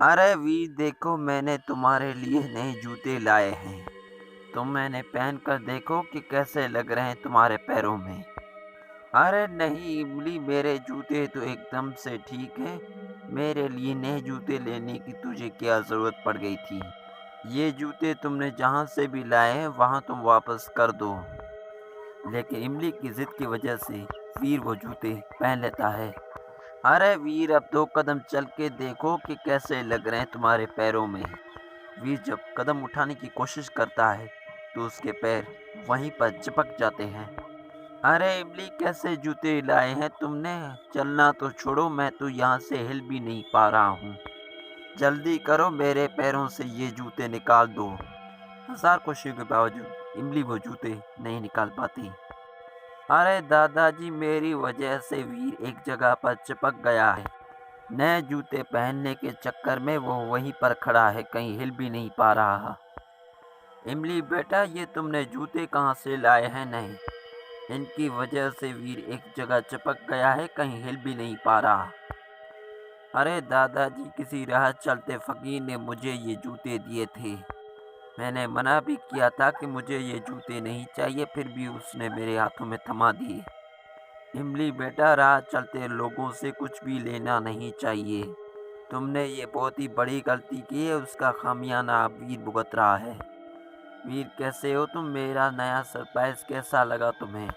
अरे वीर देखो मैंने तुम्हारे लिए नए जूते लाए हैं। तुम मैंने पहन कर देखो कि कैसे लग रहे हैं तुम्हारे पैरों में। अरे नहीं इमली मेरे जूते तो एकदम से ठीक है। मेरे लिए नए जूते लेने की तुझे क्या ज़रूरत पड़ गई थी। ये जूते तुमने जहाँ से भी लाए हैं वहाँ तुम वापस कर दो। लेकिन इमली की जिद की वजह से वीर वो जूते पहन लेता है। अरे वीर अब 2 कदम चल के देखो कि कैसे लग रहे हैं तुम्हारे पैरों में। वीर जब कदम उठाने की कोशिश करता है तो उसके पैर वहीं पर चिपक जाते हैं। अरे इमली कैसे जूते लाए हैं तुमने? चलना तो छोड़ो मैं तो यहाँ से हिल भी नहीं पा रहा हूँ। जल्दी करो मेरे पैरों से ये जूते निकाल दो। हजार कोशिशों के बावजूद इमली वो जूते नहीं निकाल पाती। अरे दादाजी मेरी वजह से वीर एक जगह पर चिपक गया है। नए जूते पहनने के चक्कर में वो वहीं पर खड़ा है, कहीं हिल भी नहीं पा रहा। इमली बेटा ये तुमने जूते कहाँ से लाए हैं? नहीं, इनकी वजह से वीर एक जगह चिपक गया है, कहीं हिल भी नहीं पा रहा। अरे दादाजी किसी राह चलते फकीर ने मुझे ये जूते दिए थे। मैंने मना भी किया था कि मुझे ये जूते नहीं चाहिए, फिर भी उसने मेरे हाथों में थमा दिए। इमली बेटा राह चलते लोगों से कुछ भी लेना नहीं चाहिए। तुमने ये बहुत ही बड़ी गलती की है, उसका खामियाना अब वीर भुगत रहा है। वीर कैसे हो तुम? मेरा नया सरप्राइज कैसा लगा तुम्हें?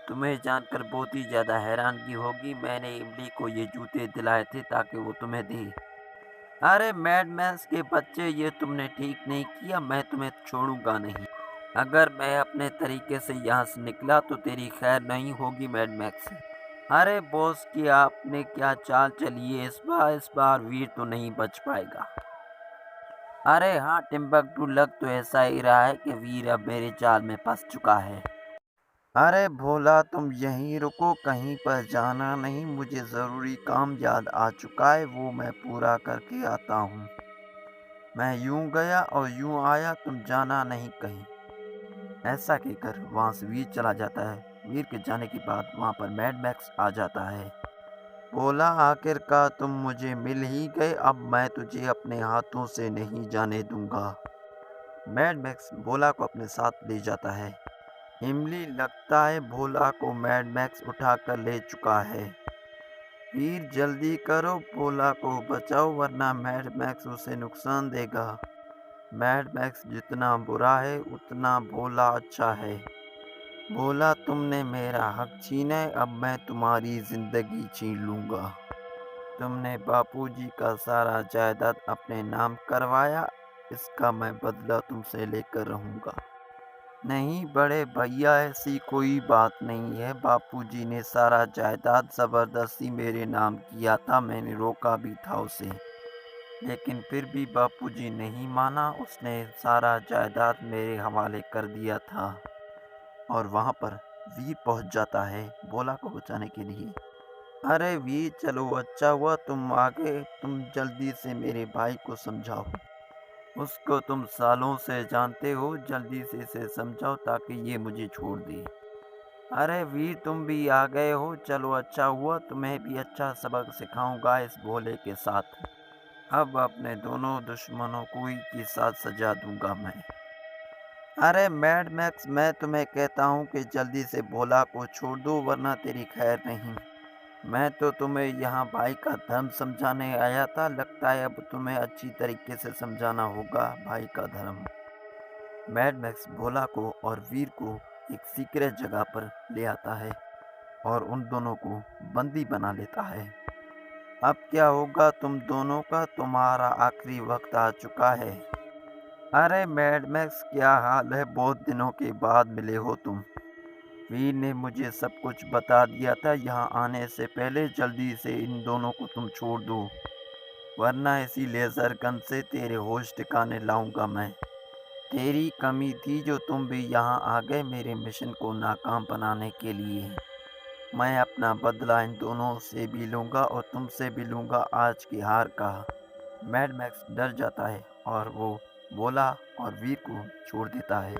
तुम्हें जानकर बहुत ही ज़्यादा हैरानगी होगी, मैंने इमली को ये जूते दिलाए थे ताकि वो तुम्हें दे। अरे मैडमैक्स के बच्चे ये तुमने ठीक नहीं किया, मैं तुम्हें छोड़ूंगा नहीं। अगर मैं अपने तरीके से यहाँ से निकला तो तेरी खैर नहीं होगी मैडमैक्स। अरे बॉस की आपने क्या चाल चली है इस बार वीर तो नहीं बच पाएगा। अरे हाँ टिम्बकटू लग तो ऐसा ही रहा है कि वीर अब मेरे जाल में फंस चुका है। अरे भोला तुम यहीं रुको, कहीं पर जाना नहीं, मुझे ज़रूरी काम याद आ चुका है, वो मैं पूरा करके आता हूँ। मैं यूं गया और यूं आया, तुम जाना नहीं कहीं। ऐसा कहकर वहाँ से वीर चला जाता है। वीर के जाने के बाद वहाँ पर मैड मैक्स आ जाता है। बोला आखिरकार तुम मुझे मिल ही गए, अब मैं तुझे अपने हाथों से नहीं जाने दूंगा। मैड मैक्स भोला को अपने साथ ले जाता है। इमली लगता है भोला को मैड मैक्स उठाकर ले चुका है। वीर जल्दी करो भोला को बचाओ वरना मैड मैक्स उसे नुकसान देगा। मैड मैक्स जितना बुरा है उतना भोला अच्छा है। भोला तुमने मेरा हक छीना है, अब मैं तुम्हारी जिंदगी छीन लूंगा। तुमने बापूजी का सारा जायदाद अपने नाम करवाया, इसका मैं बदला तुमसे लेकर रहूंगा। नहीं बड़े भैया ऐसी कोई बात नहीं है, बापूजी ने सारा जायदाद ज़बरदस्ती मेरे नाम किया था, मैंने रोका भी था उसे। लेकिन फिर भी बापूजी नहीं माना, उसने सारा जायदाद मेरे हवाले कर दिया था। और वहाँ पर वीर पहुँच जाता है भोला को बचाने के लिए। अरे वीर चलो अच्छा हुआ तुम आ गए, तुम जल्दी से मेरे भाई को समझाओ। उसको तुम सालों से जानते हो, जल्दी से इसे समझाओ ताकि ये मुझे छोड़ दे। अरे वीर तुम भी आ गए हो, चलो अच्छा हुआ, तुम्हें भी अच्छा सबक सिखाऊंगा इस भोले के साथ। अब अपने दोनों दुश्मनों को ही के साथ सजा दूंगा मैं। अरे मैड मैक्स मैं तुम्हें कहता हूँ कि जल्दी से भोला को छोड़ दो वरना तेरी खैर नहीं। मैं तो तुम्हें यहाँ भाई का धर्म समझाने आया था, लगता है अब तुम्हें अच्छी तरीके से समझाना होगा भाई का धर्म। मैड मैक्स भोला को और वीर को एक सीक्रेट जगह पर ले आता है और उन दोनों को बंदी बना लेता है। अब क्या होगा तुम दोनों का? तुम्हारा आखिरी वक्त आ चुका है। अरे मैड मैक्स क्या हाल है? बहुत दिनों के बाद मिले हो तुम। वीर ने मुझे सब कुछ बता दिया था, यहाँ आने से पहले जल्दी से इन दोनों को तुम छोड़ दो वरना इसी लेज़र गन से तेरे होश ठिकाने लाऊंगा मैं। तेरी कमी थी जो तुम भी यहाँ आ गए मेरे मिशन को नाकाम बनाने के लिए। मैं अपना बदला इन दोनों से भी लूँगा और तुमसे भी लूँगा आज की हार का। मैड मैक्स डर जाता है और वो भोला और वीर को छोड़ देता है।